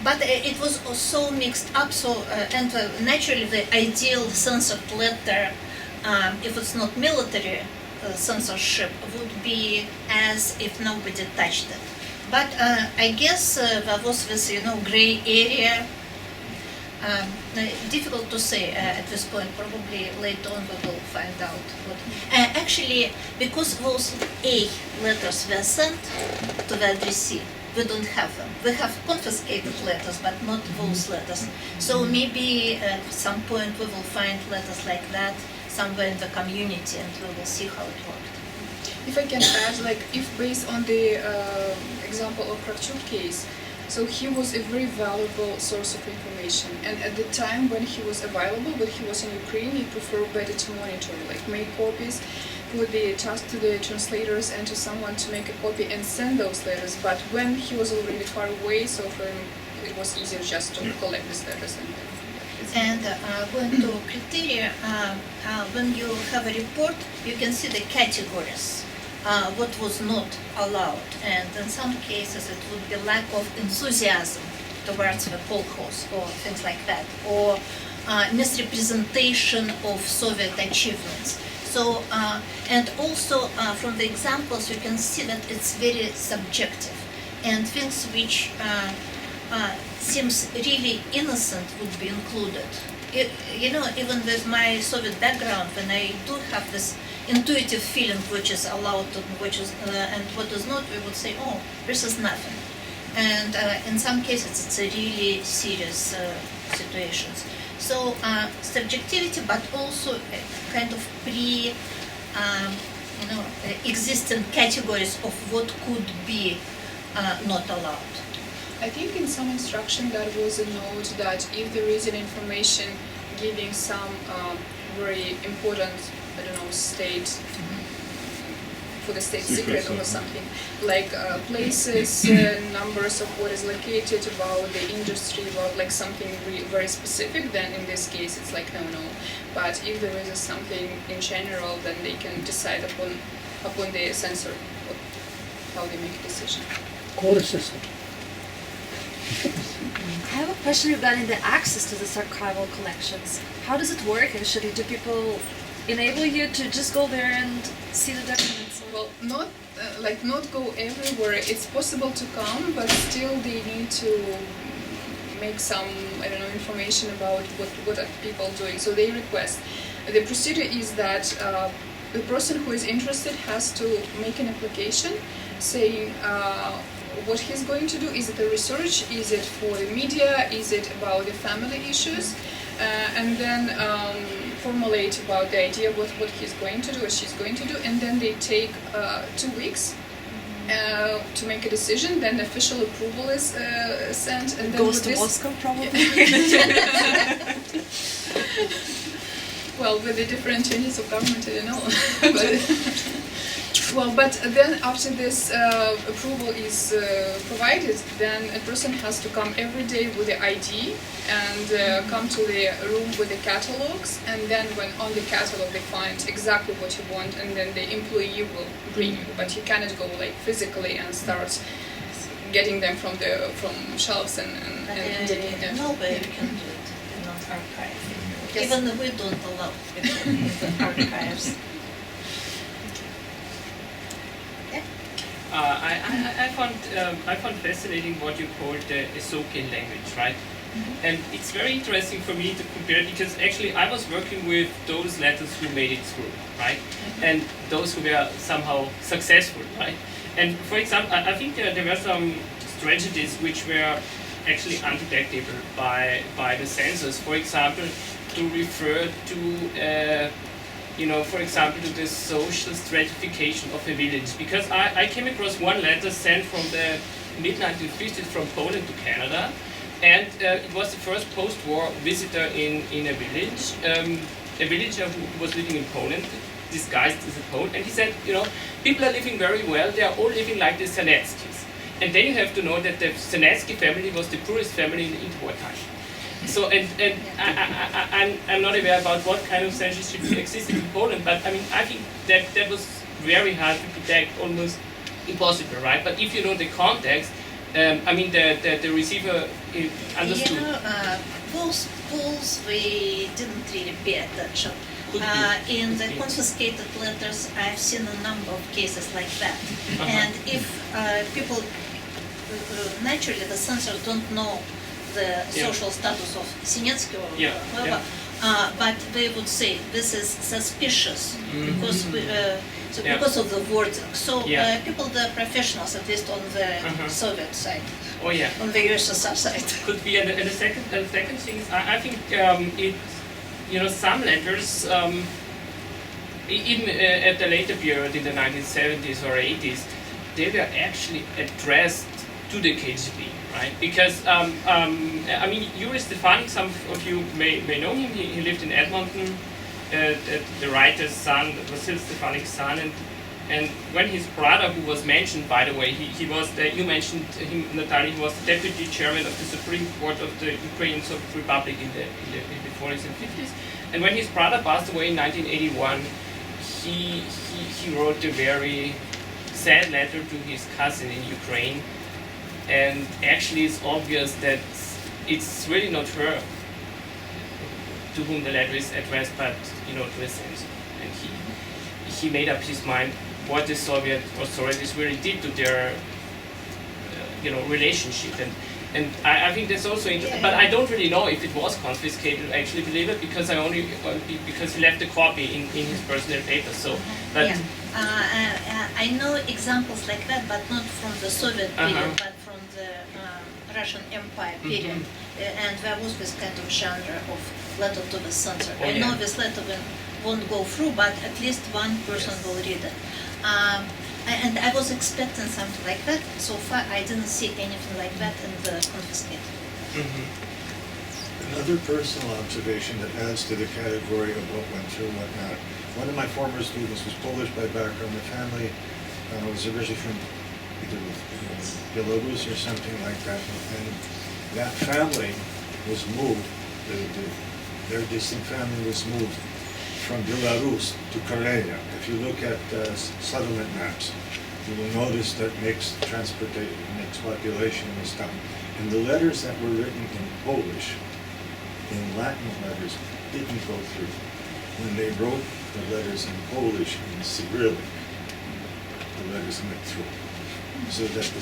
But it was so mixed up, so and naturally the ideal censored letter, if it's not military censorship, would be as if nobody touched it. But I guess there was this, gray area. Difficult to say at this point. Probably later on we will find out what. Actually, because those A letters were sent to the addressee, we don't have them. We have confiscated letters, but not those letters. So maybe at some point we will find letters like that somewhere in the community, and we will see how it worked. If I can add, like, if based on the example of Kravchuk case, so he was a very valuable source of information, and at the time when he was available, when he was in Ukraine, he preferred better to monitor, like make copies, put the task to the translators and to someone to make a copy and send those letters. But when he was already far away, so for him it was easier just to collect these letters and then. And going to criteria, when you have a report, you can see the categories. What was not allowed, and in some cases it would be lack of enthusiasm towards the kolkhoz or things like that, or misrepresentation of Soviet achievements. So, and also from the examples you can see that it's very subjective, and things which seems really innocent would be included. Even with my Soviet background, when I do have this intuitive feeling which is allowed to, which is and what is not, we would say, oh, this is nothing. And in some cases, it's a really serious situations. So subjectivity, but also a kind of existing categories of what could be not allowed. I think in some instruction that was a note that if there is an information giving some very important, state, for the state secret or something, like places, numbers of what is located, about the industry, about like something very specific, then in this case it's like no. But if there is something in general, then they can decide upon the censor how they make a decision. Quota system. I have a question regarding the access to this archival collections. How does it work actually? Do people enable you to just go there and see the documents? Well, not go everywhere. It's possible to come, but still they need to make some, information about what are people doing. So they request. The procedure is that the person who is interested has to make an application saying what he's going to do. Is it a research? Is it for the media? Is it about the family issues? And then formulate about the idea what he's going to do or she's going to do, and then they take 2 weeks to make a decision. Then official approval is sent, and then goes to Moscow probably. Well, with the different changes of government, I don't know. But then after this approval is provided, then a person has to come every day with the ID and come to the room with the catalogs, and then when on the catalog they find exactly what you want, and then the employee will bring you, but you cannot go like physically and start getting them from shelves and taking them. Nobody can do it in an archive. Yes. Even we don't allow people in the archives. I found fascinating what you called the Esokian language, right? Mm-hmm. And it's very interesting for me to compare, because actually I was working with those letters who made it through, right? Mm-hmm. And those who were somehow successful, right? And for example, I think there were some strategies which were actually undetectable by the censors. For example, to refer to, for example, to the social stratification of a village. Because I came across one letter sent from the mid-1950s from Poland to Canada, and it was the first post-war visitor in a village, a villager who was living in Poland, disguised as a Pole, and he said, people are living very well, they are all living like the Senetskis. And then you have to know that the Senetsky family was the poorest family in the interwar time. So, I'm not aware about what kind of censorship existed in Poland, but I think that was very hard to detect, almost impossible, right? But if you know the context, the receiver understood. Those Poles, we didn't really pay attention. In the confiscated letters, I've seen a number of cases like that. And if people, naturally, the censors don't know the social status of Senetsky or whoever, but they would say this is suspicious because because of the wording. So people, the professionals, at least on the Soviet side, on the USSR side, could be. And the second thing is, I think some letters, even at the later period in the 1970s or 80s, they were actually addressed to the KGB, right? Because Yuri Stefanik, some of you may know him. He lived in Edmonton. The writer's son, Vasil Stefanik's son, and when his brother, who was mentioned, by the way, he was you mentioned him, Nataliya, he was the deputy chairman of the Supreme Court of the Ukrainian Soviet Republic in the 40s and 50s. And when his brother passed away in 1981, he wrote a very sad letter to his cousin in Ukraine. And actually, it's obvious that it's really not her to whom the letter is addressed, but to a censor. And he made up his mind what the Soviet authorities really did to their relationship. And I think that's also interesting. But I don't really know if it was confiscated. I actually believe it because because he left a copy in his personal papers. So, but I know examples like that, but not from the Soviet period, but from the Russian Empire period. And there was this kind of genre of letter to the censor. I know this letter won't go through, but at least one person will read it. And I was expecting something like that. So far, I didn't see anything like that in the confiscated. Another personal observation that adds to the category of what went through and whatnot. One of my former students was Polish by background. The family was originally from either Belarus or something like that. And that family was moved, their distant family was moved from Belarus to Karelia. If you look at settlement maps, you will notice that mixed population was done. And the letters that were written in Polish, in Latin letters, didn't go through. When they wrote the letters in Polish in Cyrillic, the letters went through. So that the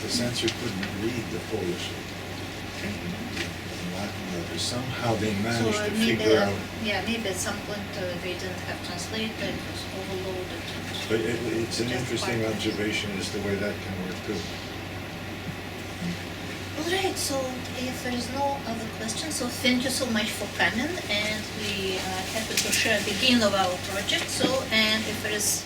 censor couldn't read the Polish and Latin letters. Somehow they managed to figure out. Yeah, maybe at some point they didn't have translated, it was overloaded. But it's an interesting observation as to the way that can work too. All right, so if there is no other questions, so thank you so much for coming, and we are happy to share the beginning of our project. So, and if there is